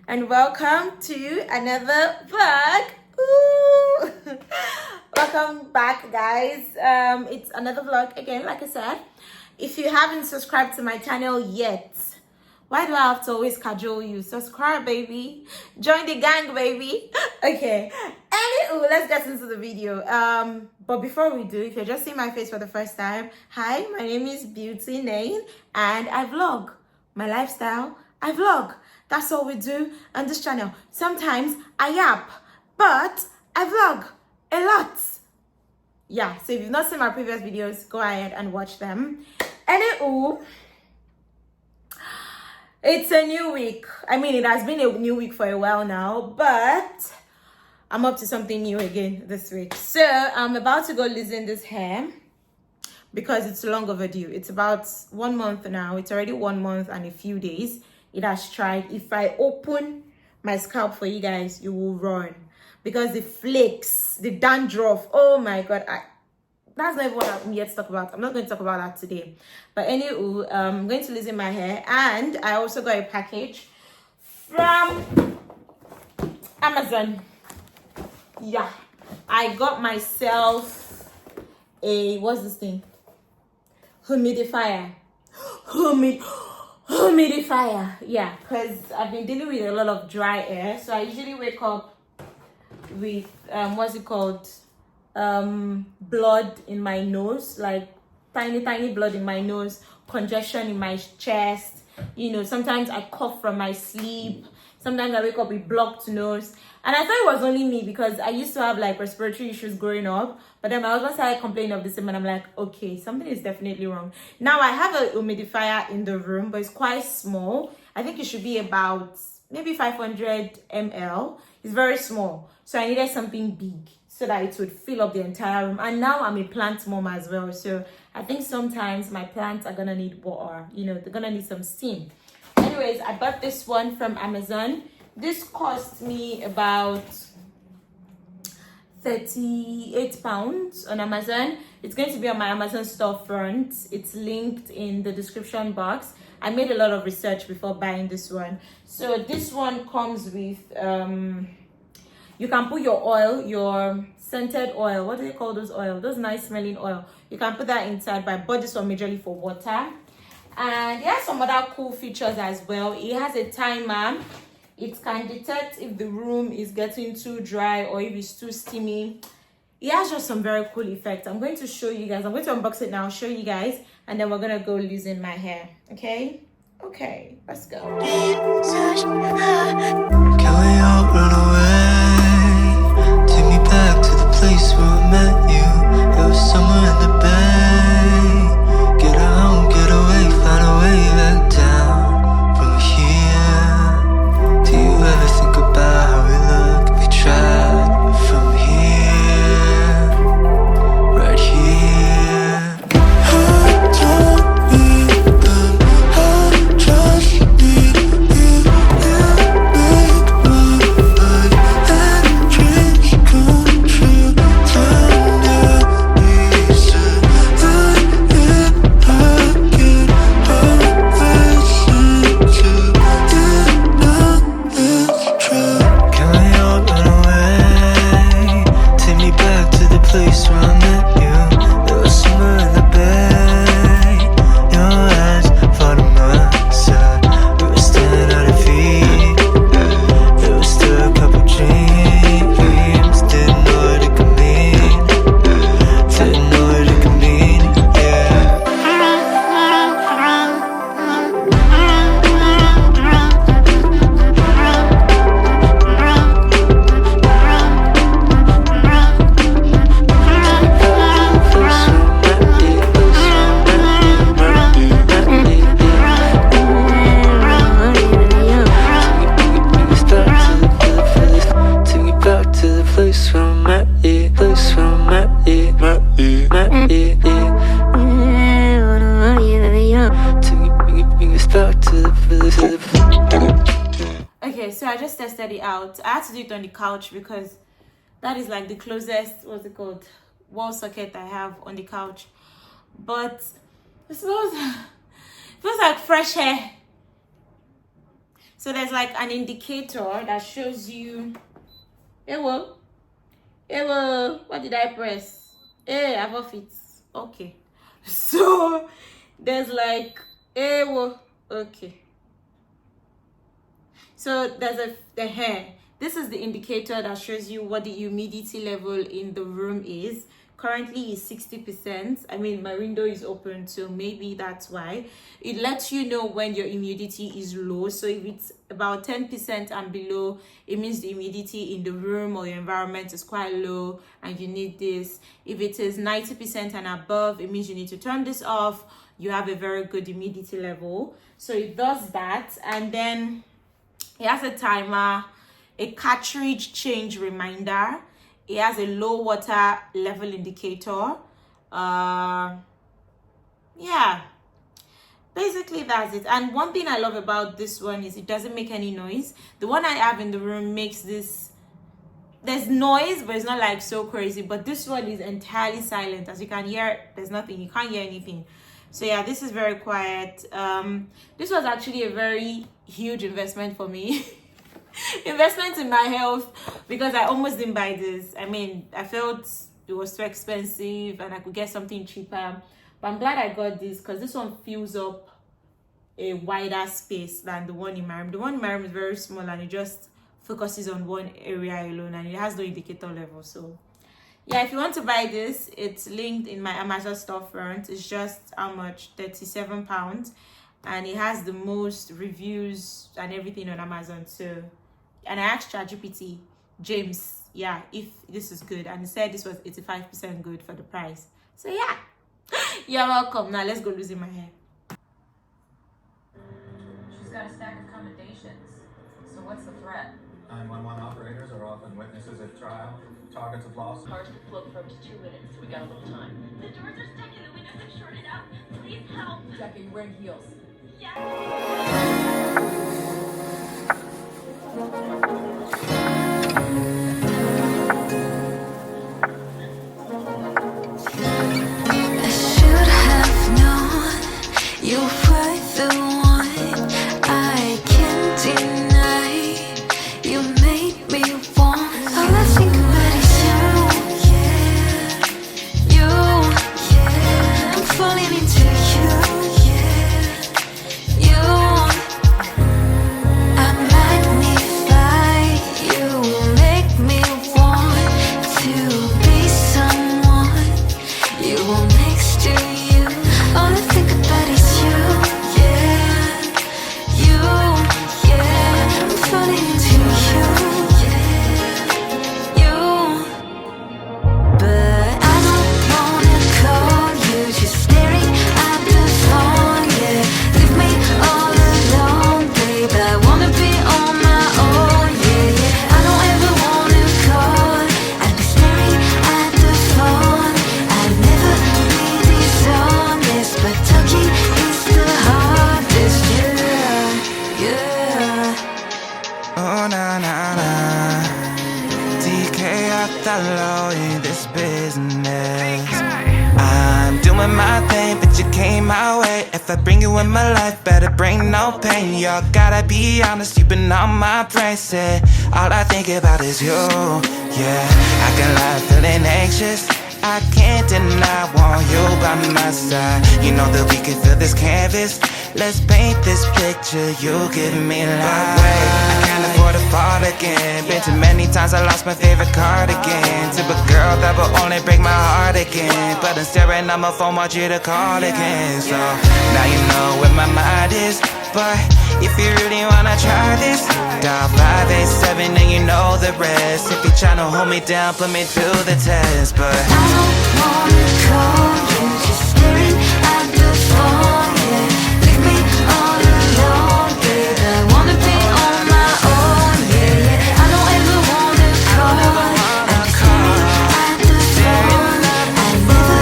and welcome to another vlog. Ooh. Welcome back, guys. It's another vlog again, like I said. If you haven't subscribed to my channel yet, why do I have to always cajole you? Subscribe, baby. Join the gang, baby. Okay. Anywho, let's get into the video. But before we do, if you're just seeing my face for the first time, hi, my name is Beauty Nain, and I vlog my lifestyle. I vlog. That's all we do on this channel. Sometimes I yap, but I vlog a lot. Yeah, so if you've not seen my previous videos, go ahead and watch them. Anywho, it's a new week. I mean, it has been a new week for a while now, but I'm up to something new again this week. So I'm about to go loosen this hair because it's long overdue. It's about 1 month now. It's already 1 month and a few days. It has tried. If I open my scalp for you guys, you will run because the flakes, the dandruff, oh my god, that's not even what I'm yet to talk about. I'm not going to talk about that today. But anyway, I'm going to loosen my hair, and I also got a package from Amazon. Yeah, I got myself a, what's this thing? Humidifier. Humidifier. Yeah, because I've been dealing with a lot of dry air. So I usually wake up with, what's it called? Blood in my nose, like tiny blood in my nose, congestion in my chest. You know, sometimes I cough from my sleep. Sometimes I wake up with blocked nose. And I thought it was only me because I used to have like respiratory issues growing up. But then my husband started complaining of the same, and I'm like, okay, something is definitely wrong. Now I have a humidifier in the room, but it's quite small. I think it should be about maybe 500 ml. It's very small. So I needed something big so that it would fill up the entire room. And now I'm a plant mom as well. So I think sometimes my plants are gonna need water. You know, they're gonna need some steam. Anyways, I bought this one from Amazon. This cost me about £38 on Amazon. It's going to be on my Amazon storefront. It's linked in the description box. I made a lot of research before buying this one. So this one comes with you can put your oil, your scented oil. What do they call those oil? Those nice smelling oil. You can put that inside, but I bought this one majorly for water. And it has some other cool features as well. It has a timer. It can detect if the room is getting too dry or if it's too steamy. It has just some very cool effects. I'm going to show you guys. I'm going to unbox it now, show you guys, and then we're going to go loosen my hair. Okay? Okay, let's go. Can we all run away? Take me back to the place where I met you. It was somewhere in the bay. Get home, get away, find a way back down from here. Do you ever think about how we look if you tried from here? Right here. I don't need them, I just need you. You make my life and dreams come true. Tender reason that it again. Always seem to know it's true. Can we all run away? Take me back to the place where I met you. There was summer in the bay. Your eyes fought on my side. We were standing at our feet. There was still a couple dreams. Didn't know what it could mean. Didn't know what it could mean. Yeah. Take me back to the place where I met you. Place where I met you. Met you. Take us back to the place. Okay, so I just tested it out. I had to do it on the couch because that is like the closest, what's it called, wall socket I have on the couch. But it feels like fresh hair. So there's like an indicator that shows you. What did I press? Hey, I've off it. Okay. So there's like okay. So there's the hair. This is the indicator that shows you what the humidity level in the room is. Currently is 60%. I mean, my window is open, so maybe that's why. It lets you know when your humidity is low. So if it's about 10% and below, it means the humidity in the room or your environment is quite low and you need this. If it is 90% and above, it means you need to turn this off. You have a very good humidity level. So it does that, and then it has a timer, a cartridge change reminder. It has a low water level indicator. Yeah, basically that's it. And one thing I love about this one is it doesn't make any noise. The one I have in the room makes this, there's noise, but it's not like so crazy. But this one is entirely silent. As you can hear, there's nothing, you can't hear anything. So yeah, this is very quiet. This was actually a very huge investment for me. Investment in my health, because I almost didn't buy this. I mean, I felt it was too expensive and I could get something cheaper, but I'm glad I got this because this one fills up a wider space than the one in my room. The one in my room is very small and it just focuses on one area alone and it has no indicator level. So yeah, if you want to buy this, it's linked in my Amazon storefront. It's just how much? £37, and it has the most reviews and everything on Amazon. So, and I asked ChatGPT, James, yeah, if this is good, and he said this was 85% good for the price. So yeah, you're welcome. Now let's go losing my hair. She's got a stack of commendations. So what's the threat? 911 operators are often witnesses at trial, targets of lawsuits. Cars could float for up to 2 minutes. We got a little time. The doors are stuck and the windows are shorted out. Please help. Jackie, you're wearing heels. I should have known you were the one. I can't deny you made me want. All I think about is you, yeah. You, yeah. I'm falling into you, yeah. You, I magnify you, make me want to be someone. You want next to you. All I think about is you, yeah. You, yeah. I'm falling into you, yeah. You, but I don't wanna call you. Just staring at the phone, yeah. Leave me all alone, babe. I wanna be on my own, yeah, yeah. I don't ever wanna call. I'd be staring at the phone. I'd never be dishonest, but talking is the hardest, yeah, yeah. Oh, na na na. DK off the low in this business. I'm doing my thing, but you came my way. If I bring you in my life, better bring no pain. Y'all gotta be honest, you've been on my brain. Say, all I think about is you, yeah. I can lie, feeling anxious. I can't deny, want you by my side. You know that we can fill this canvas. Let's paint this picture, you give me life. I can't afford to fall again. Been too many times I lost my favorite card again. To a girl that will only break my heart again. But I'm staring at my phone, want you to call again. So now you know where my mind is. But if you really wanna try this, dial 587 and you know the rest. If you're tryna hold me down, put me to the test. But I don't wanna call you, just staring at the phone, yeah. Leave me all alone, babe. I wanna be on my own, yeah, yeah. I don't ever wanna call. I'm staring at the phone. I'll never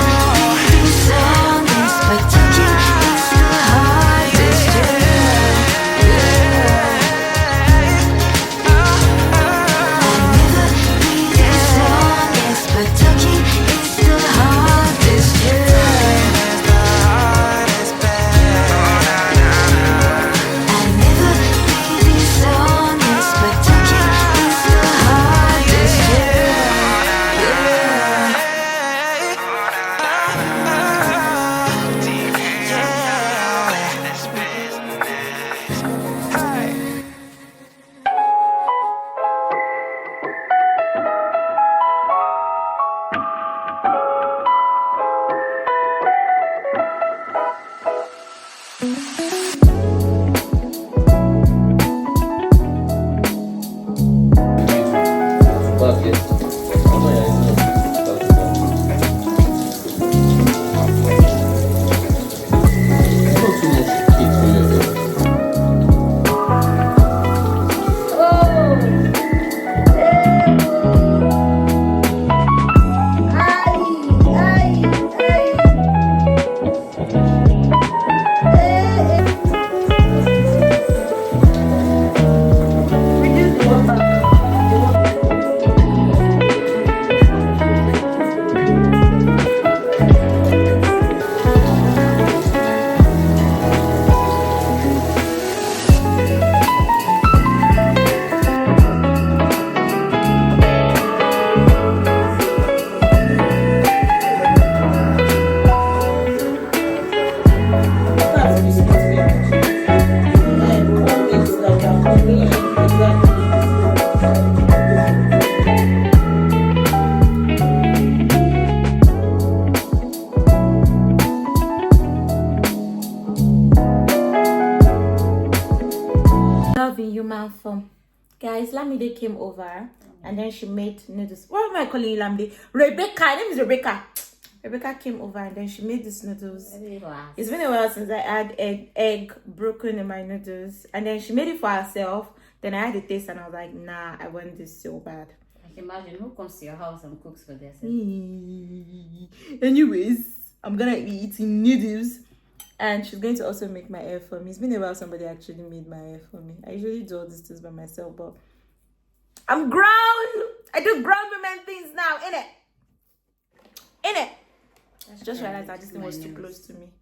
be dishonest, but talking is the hardest, yeah, yeah. I'll never be dishonest, but talking is the hardest, man from? Guys, Lamide came over and then she made noodles. What am I calling you, Lamide? Rebecca. Her name is Rebecca. Rebecca came over and then she made these noodles. It's been a while since I had egg broken in my noodles. And then she made it for herself. Then I had a taste and I was like, nah, I want this so bad. I can imagine who comes to your house and cooks for themselves. Anyways, I'm gonna be eating noodles. And she's going to also make my hair for me. It's been a while somebody actually made my hair for me. I usually do all these things by myself, but I'm grown. I do grown women things now, innit? I just realized that this thing was too close to me.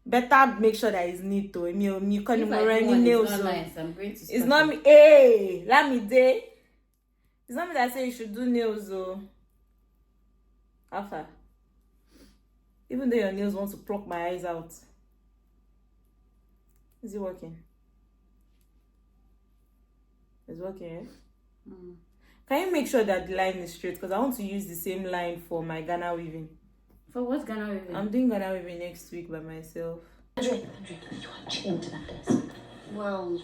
Better make sure that it's neat though. You can't even any nails. It's not me. Hey, let me day. It's not me that say you should do nails though. Alpha. Even though your nails want to pluck my eyes out. Is it working? It's working, eh? Can you make sure that the line is straight? Because I want to use the same line for my Ghana weaving. For what Ghana weaving? I'm doing Ghana weaving next week by myself. Andrea, you are chained to that desk. Well,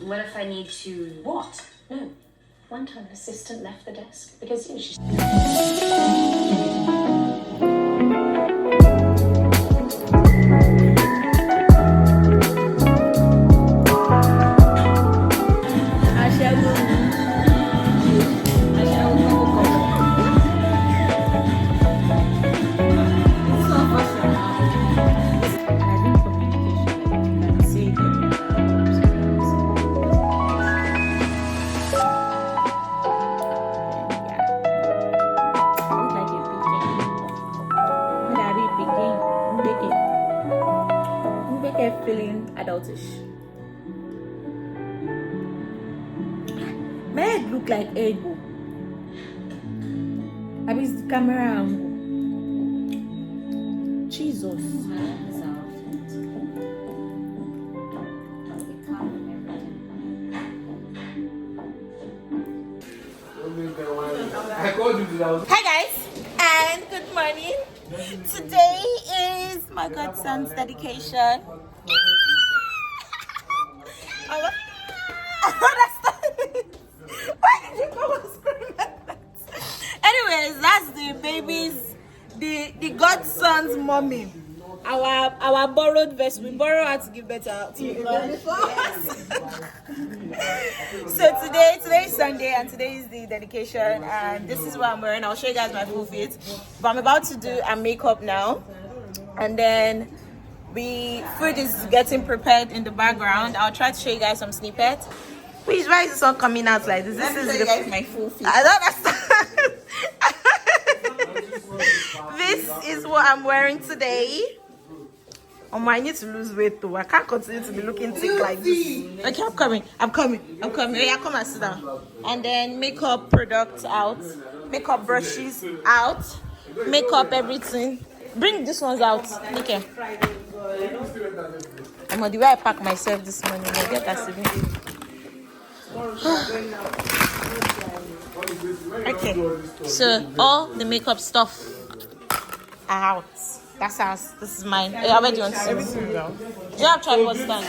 what if I need to... What? No. One time an assistant left the desk because, she's... Feeling adultish. My head look like egg. I mean, the camera angle. Jesus. Hi guys, and good morning. Today is my Godson's dedication. Why did you come and scream like that? Anyways, that's the baby's, the Godson's mommy. Our borrowed vessel. We borrow her to give better to the baby for us. So today is Sunday and today is the dedication and this is what I'm wearing. I'll show you guys my full fit. But I'm about to do a makeup now. And then food is getting prepared in the background. I'll try to show you guys some snippets. Please, why is this all coming out like this? This is my full fit. I don't understand. This is what I'm wearing today. Oh my, I need to lose weight though. I can't continue to be looking thick like this. Okay, I'm coming. Yeah, come and sit down. And then makeup products out, makeup brushes out, makeup everything. Bring these ones out. Okay. I'm on the way I pack myself this morning. I get that saving. Okay, so all the makeup stuff are out. That's ours. This is mine. Where do you want to see everything? Do you have tripod stand?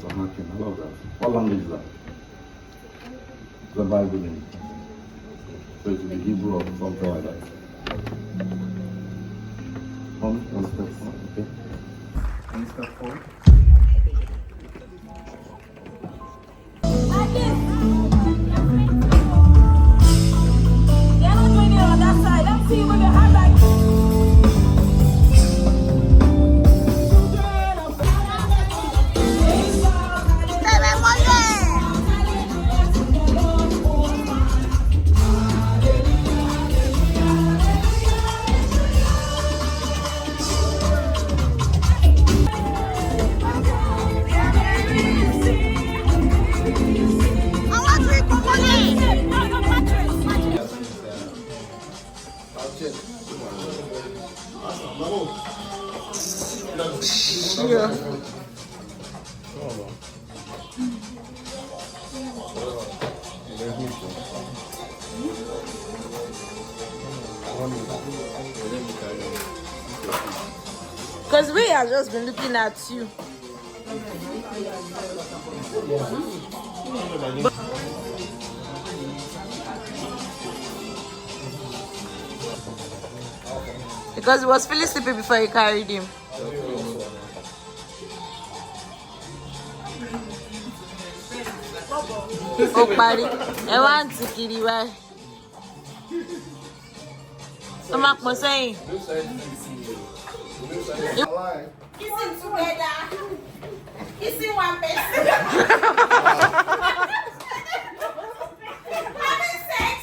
for hacking. I love that. What language is that? The Bible name. So it's the Hebrew or something like that. One step forward, okay? One step forward. Because we have just been looking at you. Because he was feeling sleepy before you carried him. Oh, buddy. I want to kill you. Stomach was saying. Kissing together. Kissing one person. Having sex.